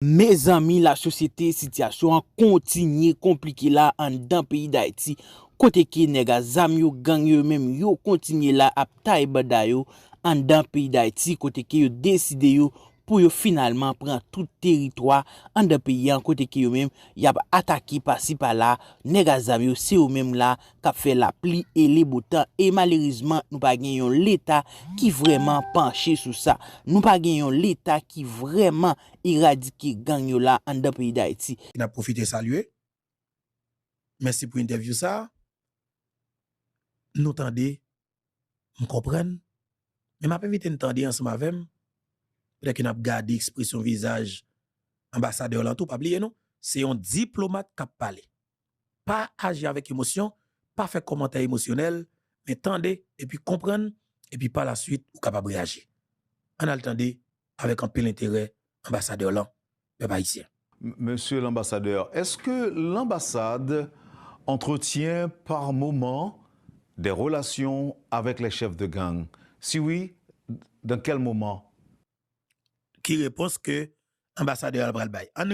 Mes amis, la société, situation continue compliquée là en dans pays d'Haïti. Côté qui nèg zam yo gang yo même yo continue là à taille bada yo en dans pays d'Haïti côté qui yo décidé yo pour yo finalement prendre tout territoire en dans pays en côté qui yo même y a attaqué par-ci par-là nèg zam yo c'est eux même là qui fait la pluie et les beaux temps et malheureusement nous pas gagnon l'état qui vraiment penché sur ça. Nous pas gagnon l'état qui vraiment éradiquer gang yo là en dans pays d'Haïti. Il a profité saluer. Merci pour l'interview ça. Nous tendez, nous comprenons. Mais m'a pas vite entendre ensemble avec peut-être qu'il a gardé expression visage ambassadeur là tout pas oublier non, c'est un diplomate qui parle. Pas agir avec émotion, pas faire commentaire émotionnel, mais tendez et puis comprendre et puis par la suite ou capable réagir. On a le tendez avec un peu l'intérêt ambassadeur là, peuple haïtien. Monsieur l'ambassadeur, est-ce que l'ambassade entretient par moment des relations avec les chefs de gang? Si oui, dans quel moment? Qui répond que ambassadeur Albral Bay. On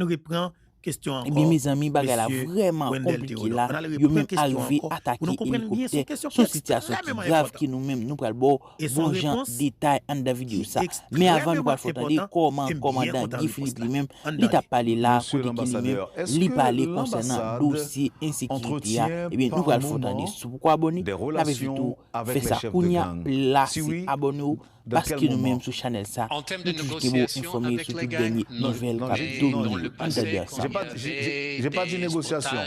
reprend question encore. Eh bien, mes amis, bagay la vraiment compliqué là. Yo même arrivé attaquer hélicoptère. Son situation qui grave qui nous même nous pral bon gens détail en da vidéo ça. Mais avant nous pral faut attendre comment commandant Guy Philippe lui-même il t'a parlé là côté qui lui-même il parler concernant dossier insécurité et bien nous pral faut attendre pourquoi abonner la vidéo fait ça kounya là c'est abonner parce que nous-mêmes sur channel ça en termes de négociation avec les gangs, J'ai pas dit négociation.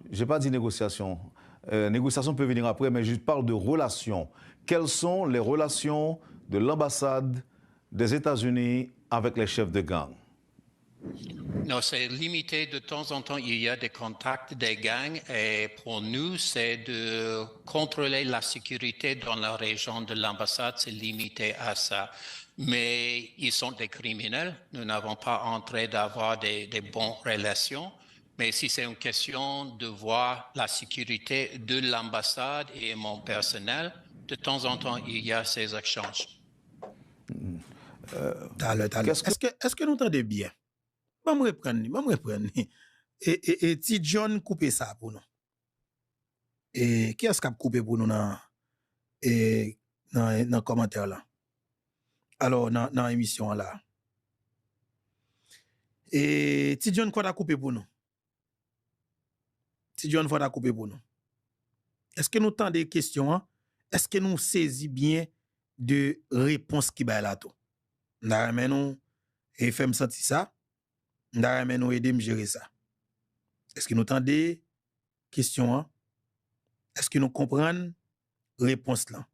J'ai pas dit négociation. Négociation peut venir après, mais je parle de relations. Quelles sont les relations de l'ambassade des États-Unis avec les chefs de gang? Non, c'est limité. De temps en temps, il y a des contacts des gangs et pour nous, c'est de contrôler la sécurité dans la région de l'ambassade. C'est limité à ça. Mais ils sont des criminels. Nous n'avons pas entré d'avoir des bonnes relations. Mais si c'est une question de voir la sécurité de l'ambassade et mon personnel, de temps en temps, il y a ces échanges. Est-ce que nous entendez bien? Je vais reprendre. Et si John coupe ça pour nous. Et qui est-ce qui a coupé pour nous dans le commentaire là? Alors, dans l'émission là. Et si John quoi a coupé pour nous? Si John a coupé pour nous. Est-ce que nous entendons des questions? Est-ce que nous saisissons bien de réponses qui va là tout? Nous et fait me sentir ça. Nous aider me gérer ça. Est-ce que nous entendons des questions? Est-ce que nous comprenons réponse là?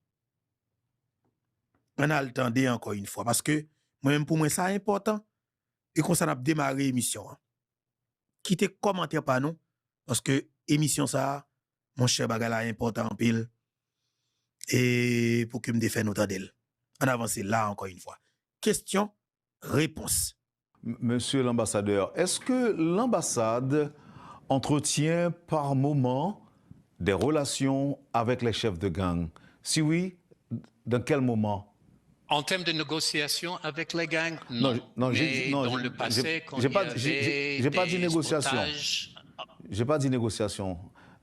On a le temps de encore une fois parce que moi-même pour moi ça important et qu'on s'en a démarré l'émission. Quittez commentaire par nous parce que émission ça mon cher bagala important en pile et pour que me défende autant d'elle. On avance là encore une fois. Question réponse. Monsieur l'ambassadeur, est-ce que l'ambassade entretient par moment des relations avec les chefs de gang? Si oui, dans quel moment? En termes de négociation avec les gangs, non. Non, dans le passé, quand j'ai pas dit négociation. J'ai pas dit négociation.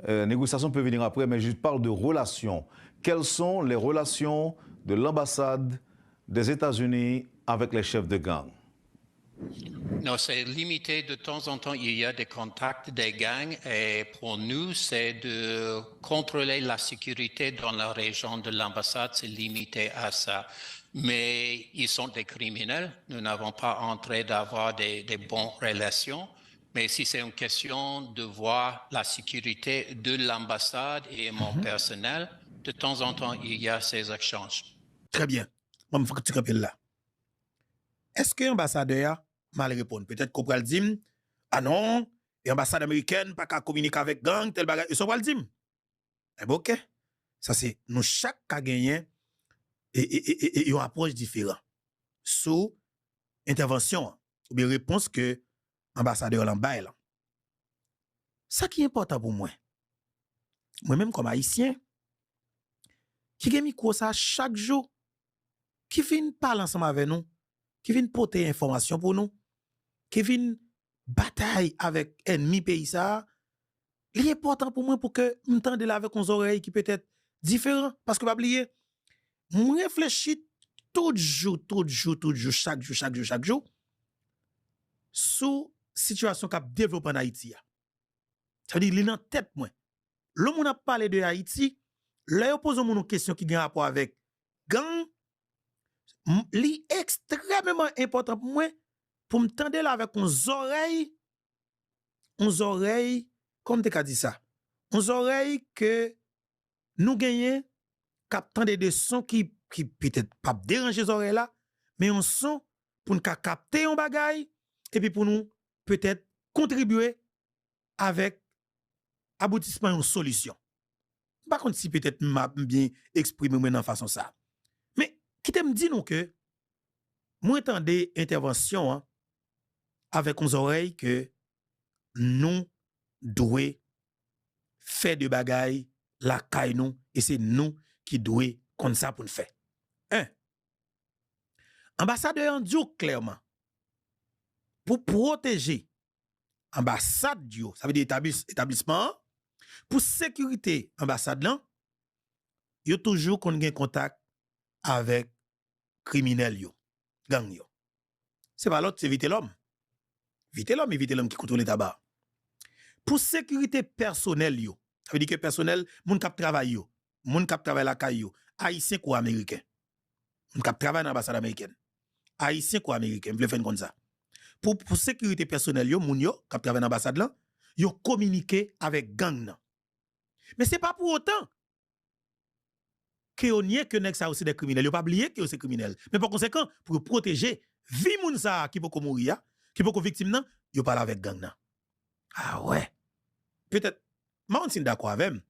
Négociation peut venir après, mais je parle de relations. Quelles sont les relations de l'ambassade des États-Unis avec les chefs de gang? Non, c'est limité. De temps en temps, il y a des contacts des gangs et pour nous, c'est de contrôler la sécurité dans la région de l'ambassade. C'est limité à ça. Mais ils sont des criminels. Nous n'avons pas entré d'avoir des bonnes relations. Mais si c'est une question de voir la sécurité de l'ambassade et mon personnel, de temps en temps, il y a ces échanges. Très bien. Je vais me faire là. Est-ce que l'ambassadeur mal répond? Peut-être qu'on va le dire, ah non, l'ambassade américaine pas qu'à communiquer avec gang, tel bagage. Ils sont pas le dire. Eh bien, ok. Ça, c'est nous chaque cas gagné et une approche différente. Sous intervention ou bien réponse que l'ambassadeur l'embaille là. Ça qui est important pour moi. Moi-même comme haïtien, qui gagne micro ça chaque jour, qui vient parler ensemble avec nous, qui vient porter information pour nous, Kevin bataille avec ennemi pays ça, il est important pour moi pour que m'entende là avec nos oreilles qui peut être différent parce que pas oublier, moi réfléchis tout jour, chaque jour sous situation qui a développé en Haïti. Ça veut dire il est dans tête moi. L'homme a parlé de Haïti, là pose une question qui a rapport avec gang, li extrêmement important pour moi pour me tendre là avec nos oreilles, comme tu as dit ça, nos oreilles que nous gagnons, captant des sons qui peut-être pas déranger les oreilles là, mais un son pour nous capter un bagage et puis pour nous peut-être contribuer avec aboutissement une solution. Par contre, si peut-être m'a bien exprimé maintenant façon ça. Mais qui te me dit nous que moi entendez intervention hein, avec nos oreilles que nous devons faire de bagaille la caille nous et c'est nous qui devons comme ça pour nous faire. Un. Ambassadeur dit clairement pour protéger ambassade yo, ça veut dire établissement pour sécurité ambassade là, yo toujours qu'on gain contact avec criminel yo, gang yo. C'est pas l'autre, c'est éviter l'homme. Éviter l'homme qui contrôle le tabac. Pour sécurité personnelle yo, ça veut dire que personnel, moun k'ap travail yo, moun k'ap travail la kay yo, haïtien ou américain. Moun k'ap travail dans l'ambassade américaine. Haïtien ou américain, m'vle faire comme ça. Pour sécurité personnelle yo, moun yo k'ap travail dans l'ambassade là, yo communiquer avec gang nan. Mais c'est pas pour autant que on nie que nek ça aussi des criminels, yo pas oublier que c'est criminel. Mais par conséquent, pour protéger vie moun ça qui peut mourir, qui peut victime nan, yo parle avec gang nan. Ah ouais. Peut-être moi on suis d'accord avec même.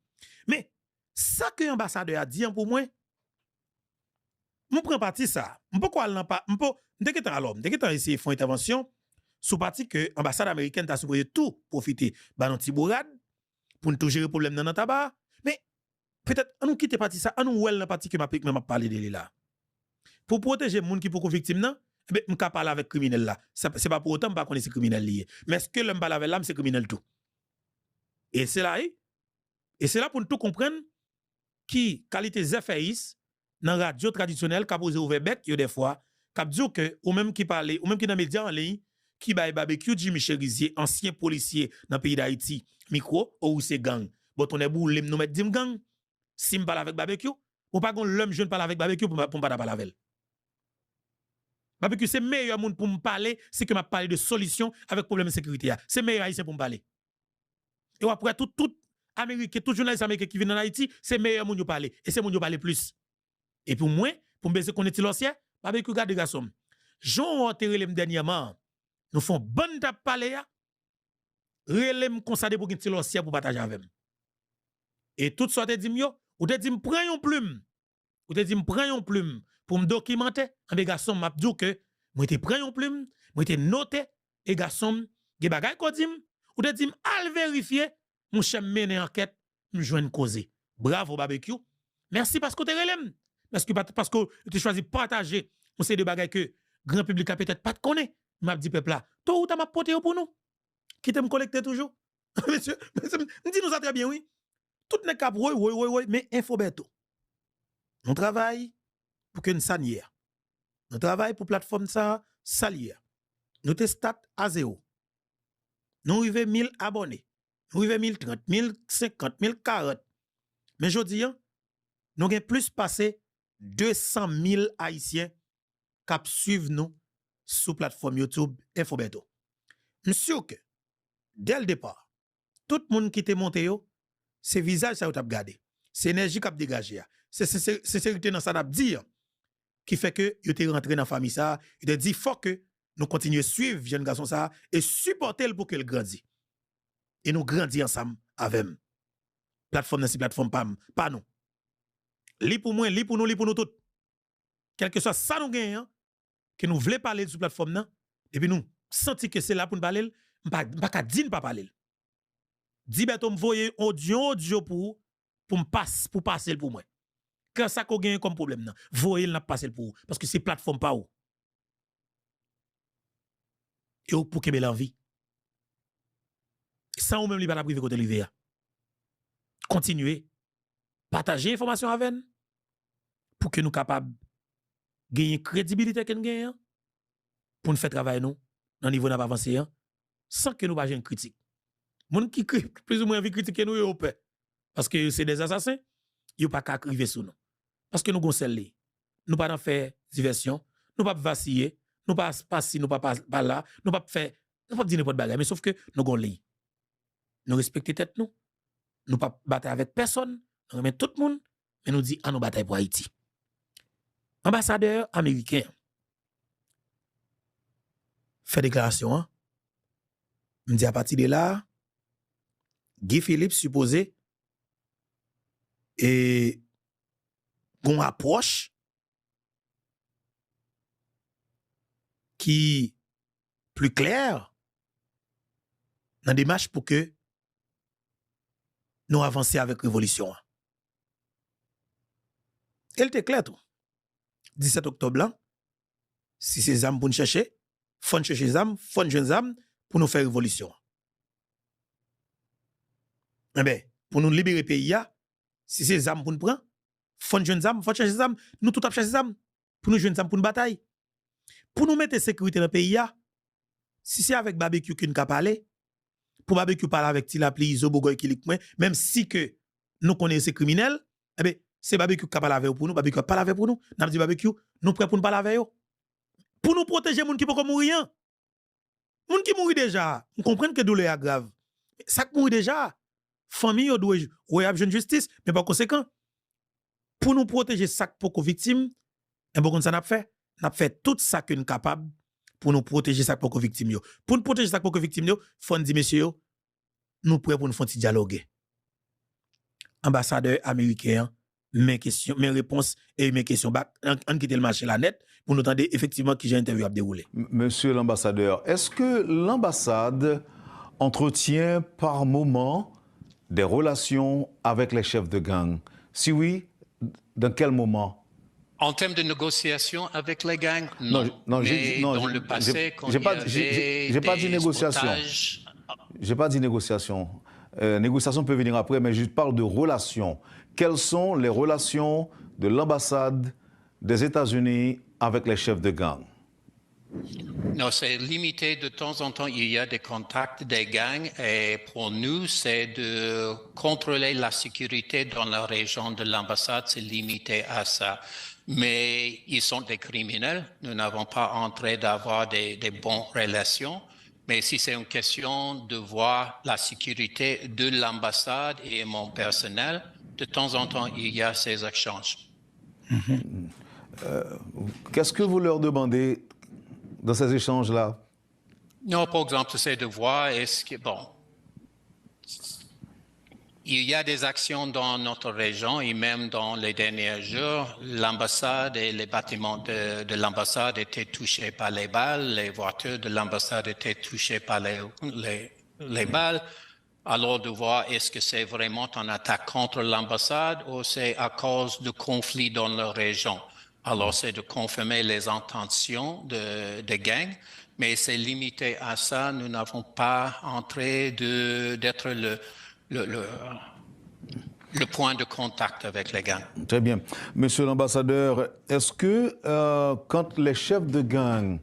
Mais ça que l'ambassadeur a dit pour moi, je prends parti ça. Pourquoi elle n'a pas dès que alors, dès que essayer faire intervention sous parti que l'ambassade américaine t'a supposé tout profiter ba non tibourade pour nous gérer problème dans tabac. Mais peut-être on nous quitter parti ça, on nous well dans parti que m'a parler de là. Pour protéger moun qui pour victime nan, ben m'ka parler avec criminel là. C'est pas pour autant pas connaître criminel lié. Mais est-ce que l'homme parle avec l'âme c'est criminel tout. Et c'est là pour nous tout comprendre qui qualité zéfaïs dans radio traditionnelle qu'a posé ouvert bec yo des fois qu'a dit que ou même qui parler ou même qui dans médias en ligne qui bail barbecue Jimmy Cherizier ancien policier dans pays d'Haïti micro ou c'est gang bon on est boule nous mettre dim gang si me parle avec barbecue ou pas gon l'homme jeune parle avec barbecue pour pas parler avec barbecue c'est meilleur monde pour me parler c'est que m'a parler de solution avec problème de sécurité c'est meilleur haïtien pour me parler et après tout américain tout journaliste américain qui vient en Haïti c'est meilleur monde parler et c'est monde parler plus et pour moi pour me baisser connaître l'ancien barbecue garde garçon Jean enterré les dernièrement nous font bonne tape parler ya relem constater pour qu'il l'ancien pour partager avec et tout ça te dit yo ou te dit me prend une plume ou te dit me prend une plume pour me documenter en des garçons m'a dit que moi te prend une plume moi te noter et garçon des bagay ko dim ou te dit al vérifier mon chef mener enquête me joindre causer bravo barbecue merci parce que te relem parce que tu choisi partager on sait de bagay que grand public a peut-être pas te connaît m'a dit peuple là toi ou t'as m'a porté pour nous qui t'aime collecter toujours monsieur dit nous ça très bien oui tout n'est cap oui mais Infoberto on travaille pour que nous sanière on travaille pour plateforme ça salière nous te start à 0 nous arrivons 1000 abonnés nous arrivons 1030 1050 1040 mais je dis nous avons plus passé 200 000 haïtiens qui suivent nous sur plateforme YouTube Infoberto. Monsieur que dès le départ, tout le monde qui était monté c'est visage ça ou t'a regardé, c'est énergie qui a dégagé, c'est sincérité dans ça n'a dit qui fait que yo t'es rentré dans famille ça, il te dit faut que nous continuer suivre jeune garçon ça et supporter le pour qu'il grandisse. Et nous grandis ensemble avec plateforme c'est plateforme pas nous. Li pour moi, li pour nous tout. Quel que soit ça nous gagne que nous voulons parler sur plateforme nan et puis nous senti que c'est là pour nous parler, pas ka dire pas parler. Di beto m'voyer audio pour passer pour moi. Quand ça ko gagne comme problème nan, voyer n'a passer pour parce que c'est plateforme pas ou. et pour qu'il ait envie. Sans ou même li pas la privé côté livé. Continuez, partager l'information avec nous pour que nous capables de gagner crédibilité que nous gagnons pour nous faire travailler nous dans le niveau n'a pas avancé sans que nous pas une critique. Moun qui plus ou moins envie critiquer nous yo peur parce que c'est des assassins, yo pas qu'à arriver sur nous. Parce que nous gon celle nous pas dans faire diversion, nous pas vaciller, nous pas passer, nous pas là, nous pas faire, nous pas dire n'importe bagarre, mais sauf que nous gon li. Nous respecter tête nous pas battre avec personne, nous remet tout le monde, mais nous dit à nous bataille pour Haïti. Ambassadeur américain fait déclaration, hein? Me dit à partir de là, Guy Philippe supposé et qu'on approche qui plus claire dans des démarche pour que nous avancions avec révolution. Elle était claire tout. 17 octobre là, si ces âmes pour nous chercher, faut nous chercher les âmes, faut nous jeunes âmes pour nous faire révolution. Eh bien, pour nous libérer le pays, si ces âmes pour nous prendre, faut nous jeunes âmes, faut chercher les âmes, nous tout à chercher les âmes, pour nous jeunes âmes pour nous bataille. Pour nous mettre sécurité dans le pays, si c'est avec barbecue qu'on a parlé, pour barbecue parler avec Tilapli, Iso, Bogoy, Kilikmwen, même si que nous connaissons ces criminels, eh bien, c'est barbecue qui a parlé avec pour nous, barbecue qui a parlé avec pour nous, nous dit barbecue, nous prêts pour nous parler avec eux. Pour nous protéger les gens qui ne peuvent pas mourir. Les gens qui mourent déjà, nous comprenons que douleur est grave. Ça qui mourent déjà, famille doit avoir une justice, mais par conséquent, pour nous protéger ça pour les victimes, et bon ça n'a fait tout ça que nous sommes capables pour nous protéger ça pour les victimes. Pour nous protéger ça pour les victimes, il faut dire messieurs, nous prêts pour nous faire dialoguer. Ambassadeur américain, mes questions, mes réponses et mes questions, on quitte le marché la net pour nous entendre effectivement qui j'ai interview à dérouler. Monsieur l'ambassadeur, est-ce que l'ambassade entretient par moment des relations avec les chefs de gang? Si oui, dans quel moment? En termes de négociation avec les gangs, non. Dans le passé, quand j'ai pas dit négociation. J'ai pas dit négociation. Négociation peut venir après, mais je parle de relations. Quelles sont les relations de l'ambassade des États-Unis avec les chefs de gang? Non, c'est limité. De temps en temps, il y a des contacts des gangs et pour nous, c'est de contrôler la sécurité dans la région de l'ambassade. C'est limité à ça. Mais ils sont des criminels. Nous n'avons pas entré d'avoir des bonnes relations. Mais si c'est une question de voir la sécurité de l'ambassade et mon personnel, de temps en temps, il y a ces échanges. Qu'est-ce que vous leur demandez dans ces échanges-là? Non, par exemple, c'est de voir est-ce que, bon, il y a des actions dans notre région et même dans les derniers jours, l'ambassade et les bâtiments de l'ambassade étaient touchés par les balles, les voitures de l'ambassade étaient touchées par les balles. Alors de voir est-ce que c'est vraiment une attaque contre l'ambassade ou c'est à cause de conflits dans la région. Alors c'est de confirmer les intentions de gangs, mais c'est limité à ça. Nous n'avons pas entré d'être le point de contact avec les gangs. Très bien. Monsieur l'ambassadeur, est-ce que quand les chefs de gang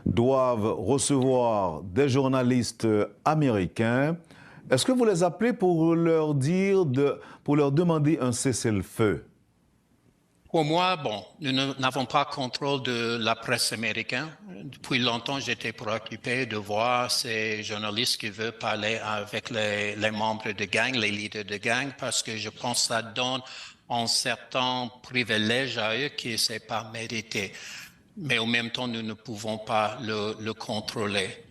doivent recevoir des journalistes américains, est-ce que vous les appelez pour leur demander un cessez-le-feu? Pour moi, bon, nous n'avons pas contrôle de la presse américaine. Depuis longtemps, j'étais préoccupé de voir ces journalistes qui veulent parler avec les membres de gang, les leaders de gang, parce que je pense que ça donne un certain privilège à eux qui n'est pas mérité. Mais en même temps, nous ne pouvons pas le contrôler.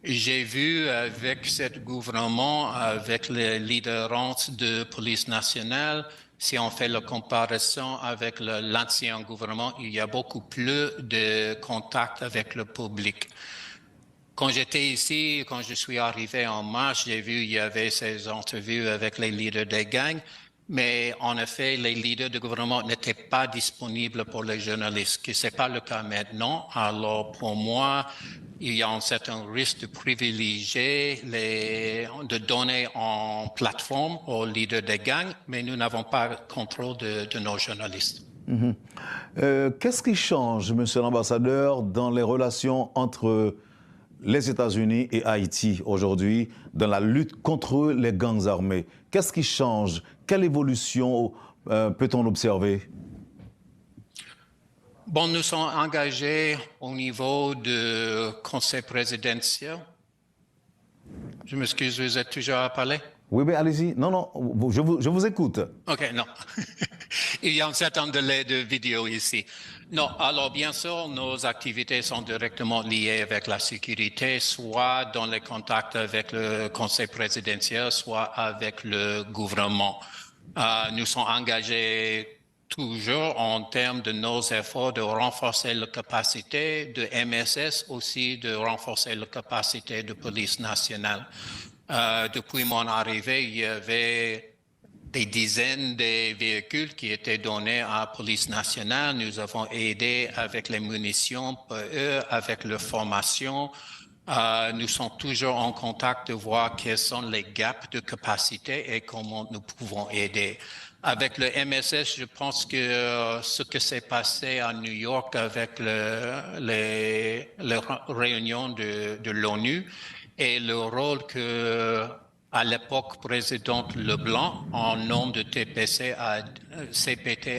J'ai vu avec ce gouvernement, avec les leaders de police nationale, si on fait la comparaison avec l'ancien gouvernement, il y a beaucoup plus de contact avec le public. Quand j'étais ici, quand je suis arrivé en mars, j'ai vu il y avait ces entrevues avec les leaders des gangs, mais en effet, les leaders du gouvernement n'étaient pas disponibles pour les journalistes, ce n'est pas le cas maintenant. Alors pour moi, il y a un certain risque de privilégier de donner en plateforme aux leaders des gangs, mais nous n'avons pas le contrôle de nos journalistes. Qu'est-ce qui change, monsieur l'ambassadeur, dans les relations entre les États-Unis et Haïti aujourd'hui dans la lutte contre les gangs armés? Qu'est-ce qui change? Quelle évolution peut-on observer? Bon, nous sommes engagés au niveau du conseil présidentiel. Je m'excuse, vous êtes toujours à parler? Oui, mais allez-y. Non, non, je vous écoute. OK, non. Il y a un certain délai de vidéo ici. Non, alors bien sûr, nos activités sont directement liées avec la sécurité, soit dans les contacts avec le conseil présidentiel, soit avec le gouvernement. Nous sommes engagés toujours en termes de nos efforts de renforcer la capacité de MSS, aussi de renforcer la capacité de police nationale. Depuis mon arrivée, il y avait des dizaines de véhicules qui étaient donnés à la police nationale. Nous avons aidé avec les munitions pour eux, avec leur formation. Nous sommes toujours en contact de voir quels sont les gaps de capacité et comment nous pouvons aider. Avec le MSS, je pense que ce que s'est passé à New York avec les réunions de l'ONU et le rôle que, à l'époque, président Leblanc, en nom de CPT,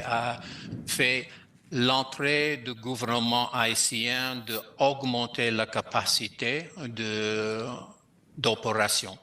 a fait l'entrée du gouvernement haïtien d'augmenter la capacité d'opération.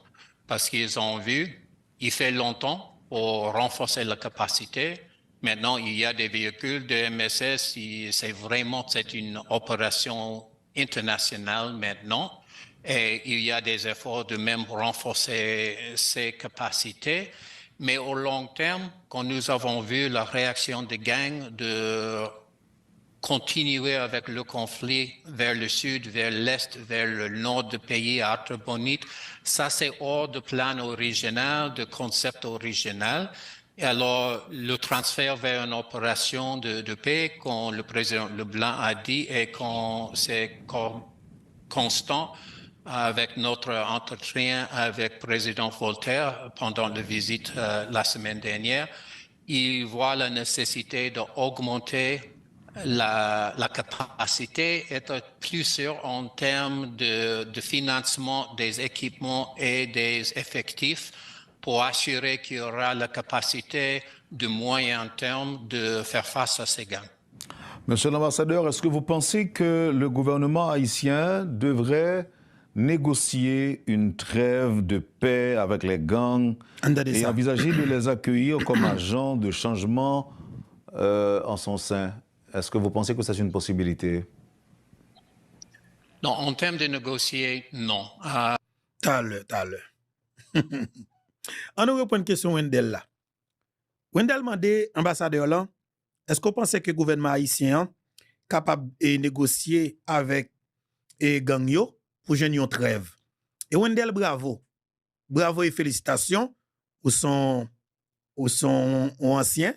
Parce qu'ils ont vu, il fait longtemps pour renforcer la capacité. Maintenant, il y a des véhicules de MSS, c'est une opération internationale maintenant. Et il y a des efforts de même renforcer ces capacités. Mais au long terme, quand nous avons vu la réaction des gangs de continuer avec le conflit vers le sud, vers l'est, vers le nord du pays, à Artibonite, ça c'est hors de plan original, de concept original. Et alors, le transfert vers une opération de paix, comme le président Leblanc a dit, et quand c'est constant, avec notre entretien avec le président Voltaire pendant la visite la semaine dernière, il voit la nécessité d'augmenter la capacité, être plus sûr en termes de financement des équipements et des effectifs pour assurer qu'il y aura la capacité de moyen terme de faire face à ces gangs. Monsieur l'ambassadeur, est-ce que vous pensez que le gouvernement haïtien devrait négocier une trêve de paix avec les gangs et envisager de les accueillir comme agents de changement en son sein? Est-ce que vous pensez que c'est une possibilité? Non, en termes de négocier, non. T'as le. On nous répond une question Wendell là. Wendell m'a dit, ambassadeur là, est-ce que vous pensez que le gouvernement haïtien est capable de négocier avec gang yo pour jouer une trêve? Et Wendell, bravo. Bravo et félicitations. Vous sont anciens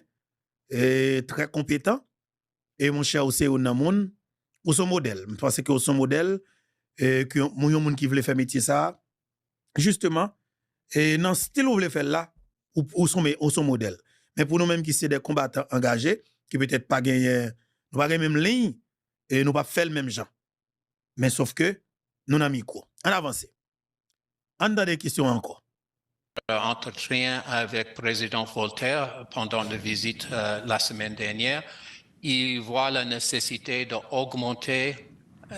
et très compétents. Et mon cher, aussi, vous sont modèle. Je pense que vous sont modèle et que vous qui voulez faire métier ça. Justement, et dans le style où vous voulez faire là, où sont modèle. Mais pour nous-mêmes qui sommes des combattants engagés, qui peut-être pas gagner, nous pas même ligne, et nous pas faire le même genre. Mais sauf que, nous n'avons mis quoi? On avance. On a des questions encore. Entretien avec le président Voltaire pendant la visite la semaine dernière, il voit la nécessité d'augmenter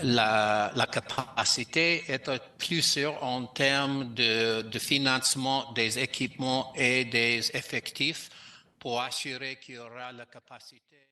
la capacité, être plus sûr en termes de financement des équipements et des effectifs pour assurer qu'il y aura la capacité.